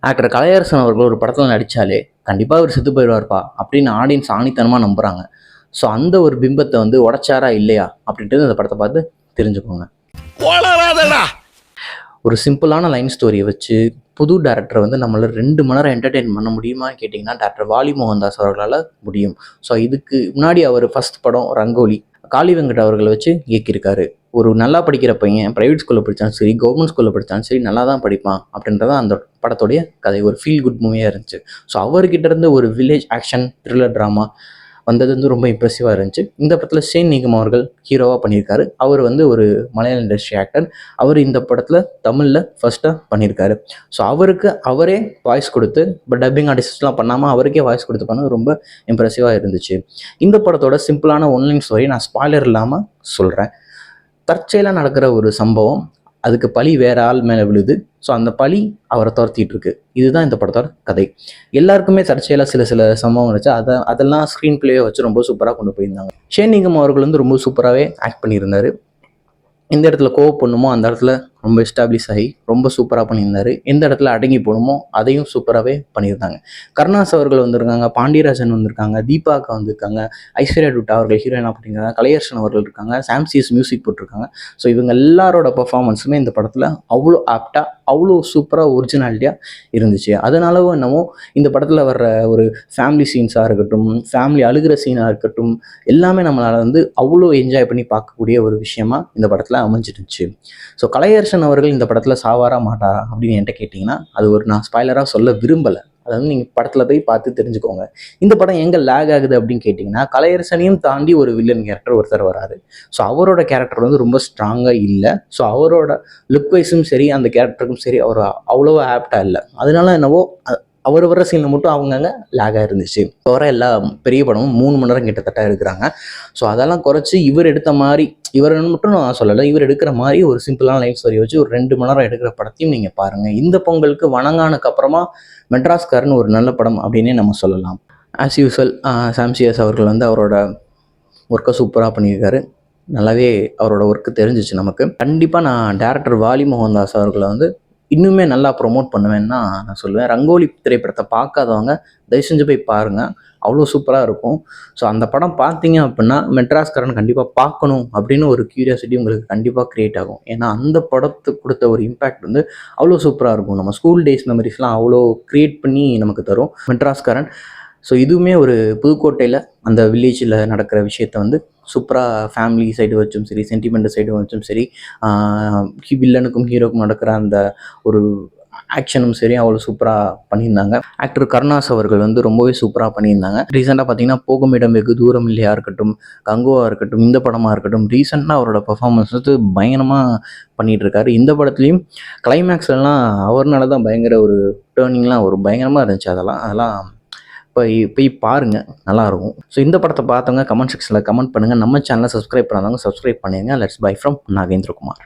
Actor Kalaiyarasan அவர்கள் ஒரு படத்தில் நடித்தாலே கண்டிப்பாக அவர் செத்து போயிடுவார்ப்பா அப்படின்னு ஆடியன்ஸ் ஆணித்தனமாக நம்புகிறாங்க. ஸோ அந்த ஒரு பிம்பத்தை வந்து உடைச்சாரா இல்லையா அப்படின்றது அந்த படத்தை பார்த்து தெரிஞ்சுக்கோங்க. ஒரு சிம்பிளான லைன் ஸ்டோரியை வச்சு புது டேரக்டரை வந்து நம்மள 2 மணி நேரம் என்டர்டெயின் பண்ண முடியுமான்னு கேட்டிங்கன்னா டேரக்டர் வாலி மோகன்தாஸ் அவர்களால் முடியும். ஸோ இதுக்கு முன்னாடி அவர் ஃபர்ஸ்ட் படம் ரங்கோலி காளி வெங்கட் அவர்களை வச்சு இயக்கியிருக்காரு. ஒரு நல்லா படிக்கிற பையன் ப்ரைவேட் ஸ்கூலில் படித்தாலும் சரி, கவர்மெண்ட் ஸ்கூலில் படித்தாலும் சரி நல்லா தான் படிப்பான் அப்படின்றத அந்த படத்துடைய கதை. ஒரு ஃபீல் குட் மூவியாக இருந்துச்சு. ஸோ அவர்கிட்ட இருந்து ஒரு வில்லேஜ் ஆக்ஷன் த்ரில்லர் ட்ராமா வந்தது வந்து ரொம்ப இம்ப்ரெசிவாக இருந்துச்சு. இந்த படத்தில் ஷேன் நிகம் அவர்கள் ஹீரோவாக பண்ணியிருக்காரு. அவர் வந்து ஒரு மலையாள இண்டஸ்ட்ரி ஆக்டர். அவர் இந்த படத்தில் தமிழில் ஃபர்ஸ்ட்டாக பண்ணியிருக்காரு. ஸோ அவருக்கு அவரே வாய்ஸ் கொடுத்து, பட் டப்பிங் ஆர்டிஸ்ட்லாம் பண்ணாமல் அவருக்கே வாய்ஸ் கொடுத்து பண்ணது ரொம்ப இம்ப்ரெசிவாக இருந்துச்சு. இந்த படத்தோட சிம்பிளான ஒன்லைன் ஸ்டோரி நான் ஸ்பாய்லர் இல்லாமல் சொல்கிறேன். தற்செயலாக நடக்கிற ஒரு சம்பவம், அதுக்கு பழி வேற ஆள் மேலே விழுது. ஸோ அந்த பழி அவரை துரத்திட்டு இருக்கு. இதுதான் இந்த படத்தோட கதை. எல்லாருக்குமே தற்செயலாக சில சம்பவம் இருந்துச்சு. அதெல்லாம் ஸ்க்ரீன் பிளேயை வச்சு ரொம்ப சூப்பராக கொண்டு போயிருந்தாங்க. ஷேன் நிகம் அவர்கள் வந்து ரொம்ப சூப்பராகவே ஆக்ட் பண்ணியிருந்தாரு. எந்த இடத்துல கோவப்படணுமோ அந்த இடத்துல ரொம்ப எஸ்டாப்ளிஷ் ஆகி ரொம்ப சூப்பராக பண்ணியிருந்தாரு. எந்த இடத்துல அடங்கி போகணுமோ அதையும் சூப்பராகவே பண்ணியிருந்தாங்க. கருணாஸ் அவர்கள் வந்திருக்காங்க, பாண்டியராஜன் வந்திருக்காங்க, தீபாக்கா வந்திருக்காங்க, ஐஸ்வர்யா டுட்டா அவர்கள் ஹீரோயினாக பண்ணியிருக்காங்க, கலையரசன் அவர்கள் இருக்காங்க, சாம்சிஎஸ் மியூசிக் போட்டிருக்காங்க. ஸோ இவங்க எல்லாரோட பர்ஃபார்மன்ஸுமே இந்த படத்தில் அவ்வளோ ஆப்டாக, அவ்வளோ சூப்பராக ஒரிஜினாலிட்டியாக இருந்துச்சு. அதனாலவோ என்னமோ இந்த படத்தில் வர்ற ஒரு ஃபேமிலி சீன்ஸாக இருக்கட்டும், ஃபேமிலி அழுகிற சீனாக இருக்கட்டும், எல்லாமே நம்மளால் வந்து அவ்வளோ என்ஜாய் பண்ணி பார்க்கக்கூடிய ஒரு விஷயமா இந்த படத்தில் அமைஞ்சிருந்துச்சு. ஸோ கலையரசன் அவர்கள் இந்த படத்தில் சாவாரா மாட்டாரா அப்படின்னு என்கிட்ட கேட்டிங்கன்னா அது ஒரு நான் ஸ்பாய்லராக சொல்ல விரும்பலை. அதாவது நீங்கள் படத்தில் போய் பார்த்து தெரிஞ்சுக்கோங்க. இந்த படம் எங்கே லேக் ஆகுது அப்படின்னு கேட்டிங்கன்னா, கலையரசனையும் தாண்டி ஒரு வில்லன் கேரக்டர் ஒருத்தர் வராரு. ஸோ அவரோட கேரக்டர் வந்து ரொம்ப ஸ்ட்ராங்காக இல்லை. ஸோ அவரோட லுக் வைஸும் சரி, அந்த கேரக்டருக்கும் சரி, அவர் அவ்வளோவா ஆப்டாக இல்லை. அதனால என்னவோ அவர் வர சீனில் மட்டும் அவங்கங்க லேகாக இருந்துச்சு. வர எல்லா பெரிய படமும் 3 மணி நேரம் கிட்டத்தட்ட எடுக்கிறாங்க. ஸோ அதெல்லாம் குறைச்சி இவர் எடுத்த மாதிரி, இவர் மட்டும் நான் சொல்லலை, இவர் எடுக்கிற மாதிரி ஒரு சிம்பிளான லைஃப் ஸ்டோரி வச்சு ஒரு 2 மணி நேரம் எடுக்கிற படத்தையும் நீங்கள் பாருங்கள். இந்த பொங்கலுக்கு வணங்கானுக்கு அப்புறமா மெட்ராஸ்காரன் ஒரு நல்ல படம் அப்படின்னே நம்ம சொல்லலாம். ஆஸ் யூஸ்வல் சாம்சிஎஸ் அவர்கள் வந்து அவரோட ஒர்க்கை சூப்பராக பண்ணியிருக்காரு. நல்லாவே அவரோட ஒர்க்கு தெரிஞ்சிச்சு நமக்கு. கண்டிப்பாக நான் டேரக்டர் வாலி மோகன்தாஸ் அவர்களை வந்து இன்னுமே நல்லா ப்ரொமோட் பண்ணுவேன்னு தான் நான் சொல்லுவேன். ரங்கோலி திரைப்படத்தை பார்க்காதவங்க தயவு செஞ்சு போய் பாருங்கள். அவ்வளோ சூப்பராக இருக்கும். ஸோ அந்த படம் பார்த்தீங்க அப்படின்னா மெட்ராஸ்காரன் கண்டிப்பாக பார்க்கணும் அப்படின்னு ஒரு க்யூரியாசிட்டி உங்களுக்கு கண்டிப்பாக க்ரியேட் ஆகும். ஏன்னா அந்த படத்துக்கு கொடுத்த ஒரு இம்பேக்ட் வந்து அவ்வளோ சூப்பராக இருக்கும். நம்ம ஸ்கூல் டேஸ் மெமரிஸ்லாம் அவ்வளோ க்ரியேட் பண்ணி நமக்கு தரும் மெட்ராஸ்காரன். ஸோ இதுவுமே ஒரு புதுக்கோட்டையில் அந்த வில்லேஜில் நடக்கிற விஷயத்த வந்து சூப்பராக ஃபேமிலி சைடு வச்சும் சரி, சென்டிமெண்ட் சைடு வச்சும் சரி, வில்லனுக்கும் ஹீரோக்கும் நடக்கிற அந்த ஒரு ஆக்ஷனும் சரி அவ்வளோ சூப்பராக பண்ணியிருந்தாங்க. ஆக்டர் கருணாஸ் அவர்கள் வந்து ரொம்பவே சூப்பராக பண்ணியிருந்தாங்க. ரீசெண்டாக பார்த்தீங்கன்னா போகும் இடம் வெகு தூரம் இல்லையா இருக்கட்டும், கங்குவா இருக்கட்டும், இந்த படமாக இருக்கட்டும், ரீசெண்டாக அவரோட பர்ஃபார்மன்ஸ் வந்து பயங்கரமாக பண்ணிகிட்டு இருக்காரு. இந்த படத்துலையும் கிளைமேக்ஸ்லாம் அவர்னால தான் பயங்கர ஒரு டேர்னிங்லாம் ஒரு பயங்கரமாக இருந்துச்சு. அதெல்லாம் போய் பாருங்கள், நல்லாயிருக்கும். ஸோ இந்த படத்தை பார்த்தவங்க கமெண்ட் செக்ஷனில் கமெண்ட் பண்ணுங்கள். நம்ம சேனலை சப்ஸ்கிரைப் பண்ணாதவங்க சப்ஸ்கிரைப் பண்ணிடுங்க. Let's bye from Nagendrakumar.